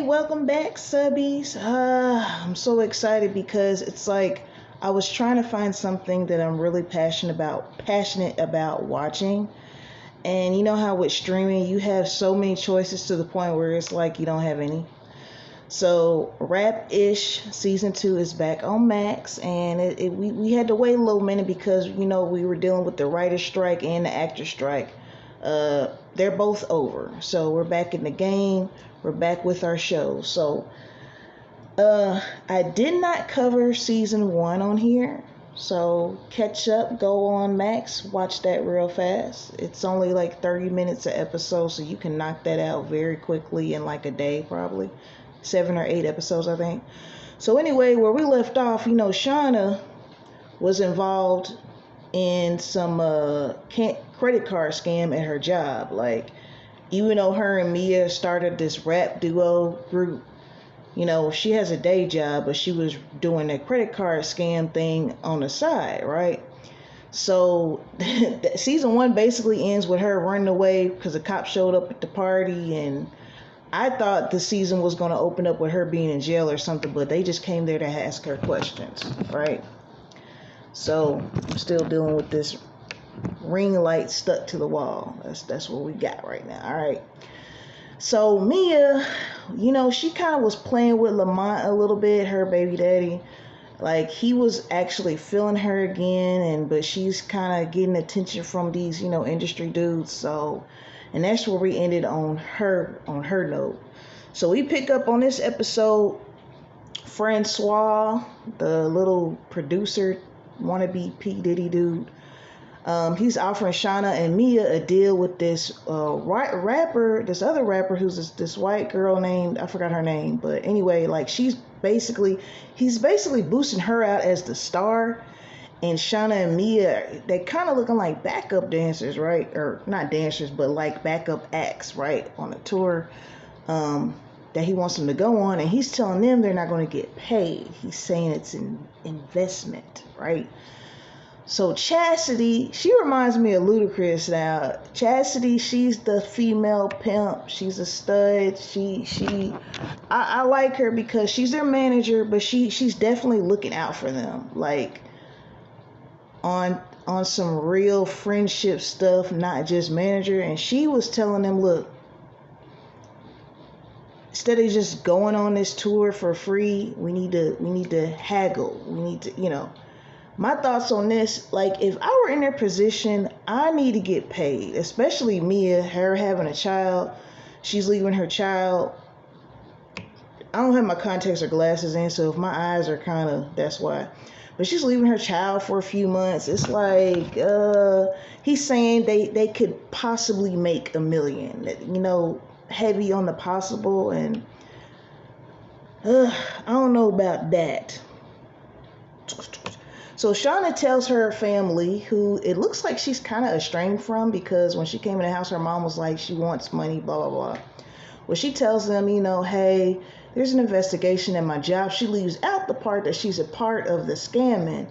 Welcome back, subbies. I'm so excited because it's like I was trying to find something that I'm really passionate about watching. And you know how with streaming you have so many choices to the point where it's like you don't have any. So Rap-ish season 2 is back on Max, and we had to wait a little minute because we were dealing with the writer's strike and the actor strike. They're both over, so we're back in the game. We're back with our show. So I did not cover season 1 on here, so catch up, go on Max, watch that real fast. It's only like 30 minutes an episode, so you can knock that out very quickly in like a day, probably 7 or 8 episodes, I think. So anyway, where we left off, Shawna was involved in some credit card scam at her job. Like, even though her and Mia started this rap duo group, she has a day job, but she was doing a credit card scam thing on the side, right? So season 1 basically ends with her running away because the cops showed up at the party, and I thought the season was going to open up with her being in jail or something, but they just came there to ask her questions, right? So I'm still dealing with this ring light stuck to the wall. That's what we got right now. All right. So Mia, she kind of was playing with Lamont a little bit, her baby daddy. Like, he was actually feeling her again, but she's kind of getting attention from these, industry dudes. So, and that's where we ended on her note. So we pick up on this episode. Francois, the little producer, wannabe P Diddy dude, he's offering Shawna and Mia a deal with this rapper, this other rapper who's this white girl named, I forgot her name, but anyway, like he's basically boosting her out as the star, and Shawna and Mia, they kind of looking like backup dancers, right? Or not dancers, but like backup acts, right? On a tour that he wants them to go on, and he's telling them they're not going to get paid. He's saying it's an investment, right? So Chastity, she reminds me of Ludacris now. Chastity, she's the female pimp. She's a stud. I like her because she's their manager, but she's definitely looking out for them, like on some real friendship stuff, not just manager. And she was telling them, look, instead of just going on this tour for free, we need to haggle. We need to, My thoughts on this, like, if I were in their position, I need to get paid, especially Mia, her having a child. She's leaving her child. I don't have my contacts or glasses in, so if my eyes are kind of, that's why. But she's leaving her child for a few months. It's like, he's saying they could possibly make $1 million, heavy on the possible, and I don't know about that. So Shawna tells her family, who it looks like she's kind of estranged from, because when she came in the house, her mom was like, she wants money, blah, blah, blah. Well, she tells them, hey, there's an investigation at my job. She leaves out the part that she's a part of the scamming.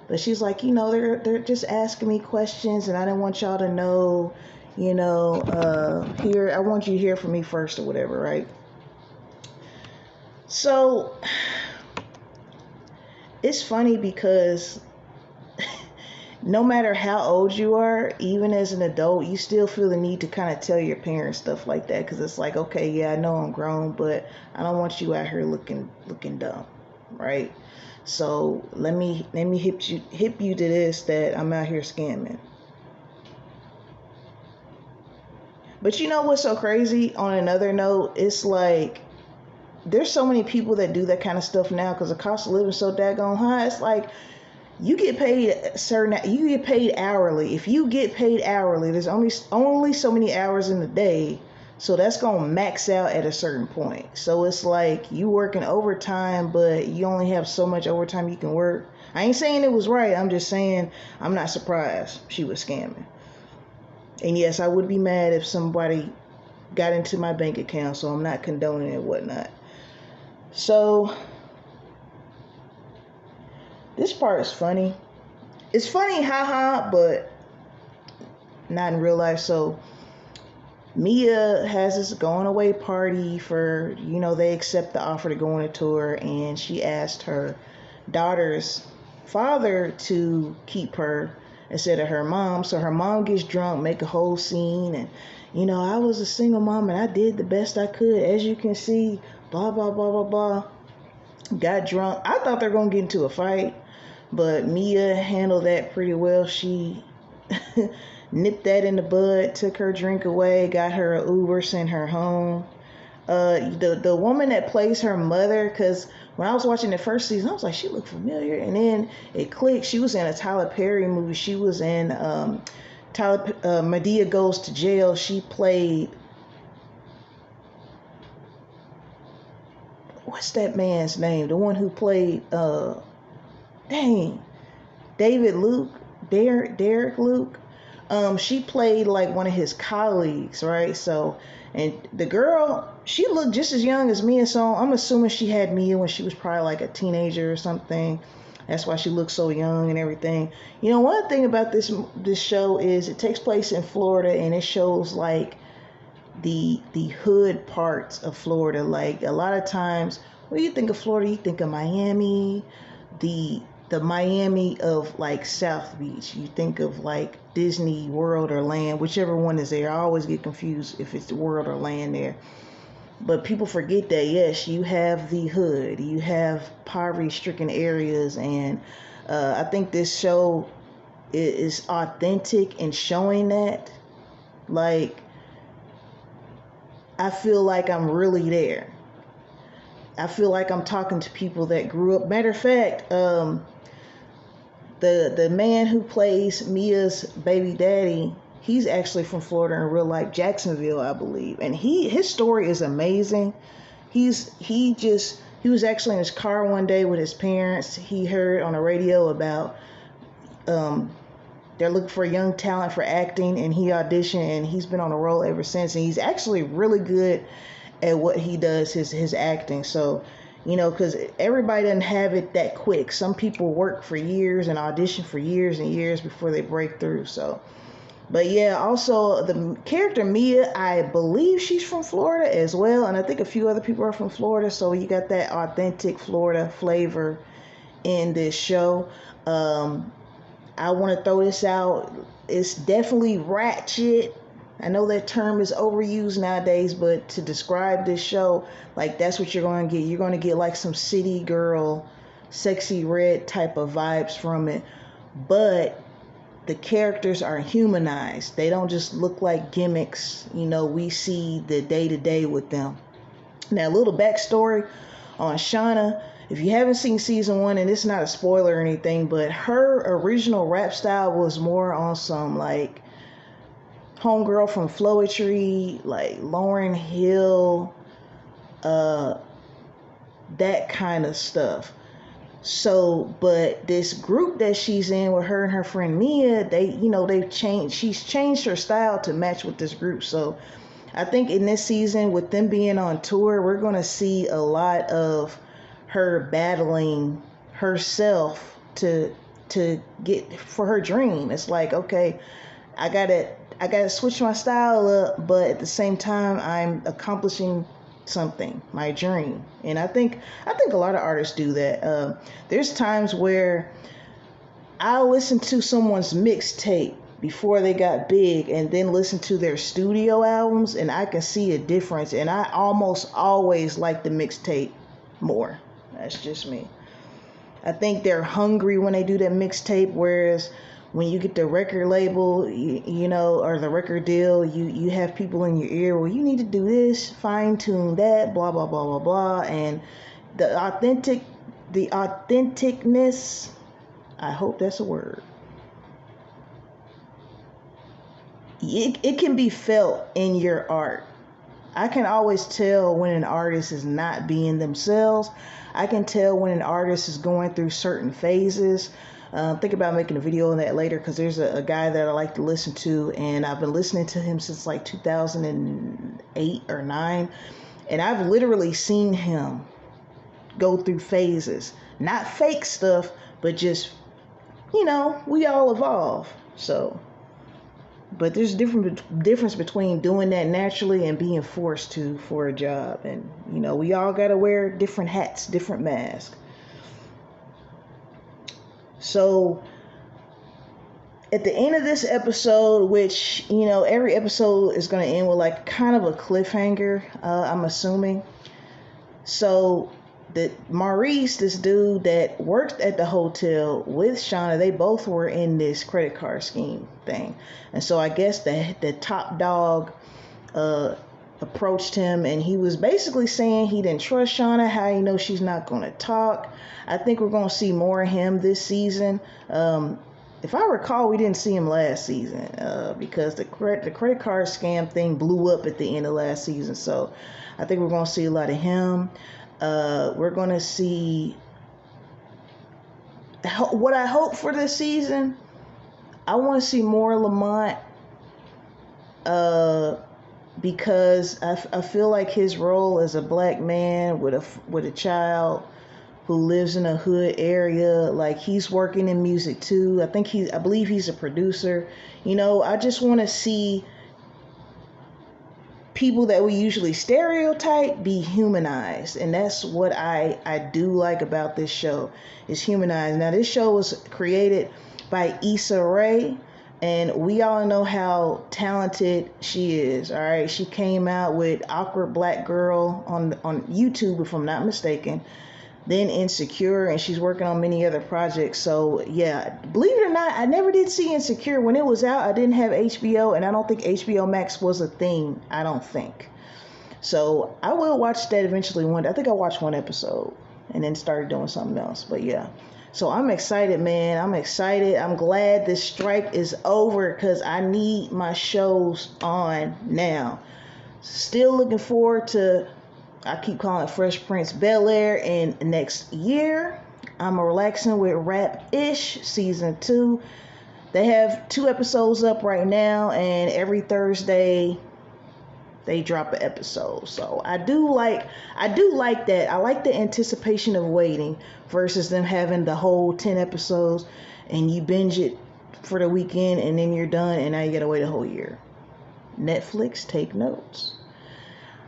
But she's like, they're just asking me questions, and I didn't want y'all to know, here, I want you to hear from me first or whatever, right? So it's funny because no matter how old you are, even as an adult, you still feel the need to kind of tell your parents stuff like that, because it's like, okay, yeah, I know I'm grown, but I don't want you out here looking dumb, right? So let me hip you to this, that I'm out here scamming. But you know what's so crazy? On another note, it's like, there's so many people that do that kind of stuff now because the cost of living is so daggone high. It's like, you get paid hourly. If you get paid hourly, there's only so many hours in the day, so that's gonna max out at a certain point. So it's like you working overtime, but you only have so much overtime you can work. I ain't saying it was right. I'm just saying I'm not surprised she was scamming. And yes, I would be mad if somebody got into my bank account, so I'm not condoning it and whatnot. So this part is funny. It's funny, haha, but not in real life. So Mia has this going away party for, they accept the offer to go on a tour, and she asked her daughter's father to keep her instead of her mom. So her mom gets drunk, make a whole scene, and, I was a single mom and I did the best I could. As you can see, blah, blah, blah, blah, blah. Got drunk. I thought they were going to get into a fight, but Mia handled that pretty well. She nipped that in the bud, took her drink away, got her an Uber, sent her home. The woman that plays her mother, because when I was watching the first season, I was like, she looked familiar, and then it clicked. She was in a Tyler Perry movie. She was in Madea Goes to Jail. She played, what's that man's name? The one who played David Luke, Derek Luke. She played like one of his colleagues, right? So, and the girl, she looked just as young as Mia, so I'm assuming she had Mia when she was probably like a teenager or something. That's why she looks so young and everything. One thing about this show is it takes place in Florida, and it shows like the hood parts of Florida. Like a lot of times when you think of Florida, you think of Miami, the Miami of like South Beach. You think of like Disney World or Land, whichever one is there. I always get confused if it's the World or Land there. But people forget that, yes, you have the hood, you have poverty-stricken areas, and I think this show is authentic in showing that. Like, I feel like I'm really there. I feel like I'm talking to people that grew up. Matter of fact, the man who plays Mia's baby daddy, he's actually from Florida in real life, Jacksonville, I believe. And his story is amazing. He was actually in his car one day with his parents. He heard on the radio about they're looking for young talent for acting, and he auditioned, and he's been on a roll ever since. And he's actually really good at what he does, his acting. So, because everybody doesn't have it that quick. Some people work for years and audition for years and years before they break through. So, but yeah, also the character Mia, I believe she's from Florida as well, and I think a few other people are from Florida. So you got that authentic Florida flavor in this show. I want to throw this out. It's definitely ratchet. I know that term is overused nowadays, but to describe this show, like, that's what you're going to get. You're going to get like some city girl, sexy red type of vibes from it. But the characters are humanized. They don't just look like gimmicks. We see the day-to-day with them. Now, a little backstory on Shawna. If you haven't seen season 1, and it's not a spoiler or anything, but her original rap style was more on some like homegirl from Floetry, like Lauryn Hill, that kind of stuff. So, but this group that she's in with her and her friend Mia, they've changed. She's changed her style to match with this group. So, I think in this season, with them being on tour, we're going to see a lot of her battling herself to get for her dream. It's like, okay, I gotta switch my style up, but at the same time, I'm accomplishing something, my dream. And I think a lot of artists do that. There's times where I'll listen to someone's mixtape before they got big, and then listen to their studio albums, and I can see a difference. And I almost always like the mixtape more. That's just me. I think they're hungry when they do that mixtape, whereas when you get the record label, or the record deal, you have people in your ear, well, you need to do this, fine tune that, blah, blah, blah, blah, blah. And the authenticness, I hope that's a word. It can be felt in your art. I can always tell when an artist is not being themselves. I can tell when an artist is going through certain phases. Think about making a video on that later, because there's a guy that I like to listen to, and I've been listening to him since like 2008 or 9, and I've literally seen him go through phases. Not fake stuff, but just, we all evolve. So But there's difference between doing that naturally and being forced to for a job. And we all gotta wear different hats, different masks. So at the end of this episode, which every episode is gonna end with like kind of a cliffhanger, I'm assuming. So that Maurice, this dude that worked at the hotel with Shawna, they both were in this credit card scheme thing. And so I guess the top dog approached him, and he was basically saying he didn't trust Shawna, how he knows she's not going to talk. I think we're going to see more of him this season. If I recall, we didn't see him last season because the credit card scam thing blew up at the end of last season. So I think we're going to see a lot of him. We're going to see what I hope for this season. I want to see more Lamont because I feel like his role as a black man with a child who lives in a hood area, like he's working in music too. I believe he's a producer. I just want to see people that we usually stereotype be humanized, and that's what I do like about this show, is humanized. Now this show was created by Issa Rae, and we all know how talented she is. All right, she came out with Awkward Black Girl on YouTube, if I'm not mistaken, then Insecure, and she's working on many other projects. So yeah, believe it or not, I never did see Insecure. When it was out, I didn't have HBO, and I don't think HBO Max was a thing, I don't think. So I will watch that eventually one day. I think I watched one episode and then started doing something else. But yeah, so I'm excited, man. I'm excited. I'm glad this strike is over because I need my shows on now. Still looking forward to, I keep calling it Fresh Prince Bel-Air in next year. I'm relaxing with Rap-ish season 2. They have 2 episodes up right now, and every Thursday they drop an episode. So I do like that. I like the anticipation of waiting versus them having the whole 10 episodes and you binge it for the weekend and then you're done and now you gotta wait a whole year. Netflix, take notes.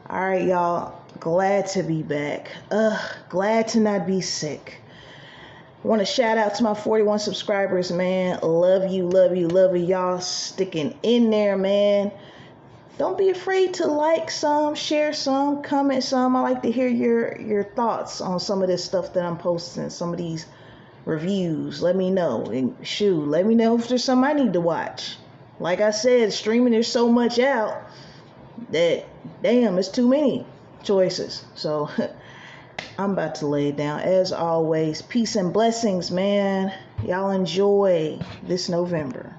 All right, y'all. Glad to be back. Glad to not be sick. I want to shout out to my 41 subscribers, man. Love you, love you, love you. Y'all sticking in there, man. Don't be afraid to like some, share some, comment some. I like to hear your thoughts on some of this stuff that I'm posting, some of these reviews. Let me know. And shoot, let me know if there's something I need to watch. Like I said, streaming, there's so much out that, damn, it's too many choices. So I'm about to lay it down. As always, peace and blessings, man. Y'all enjoy this November.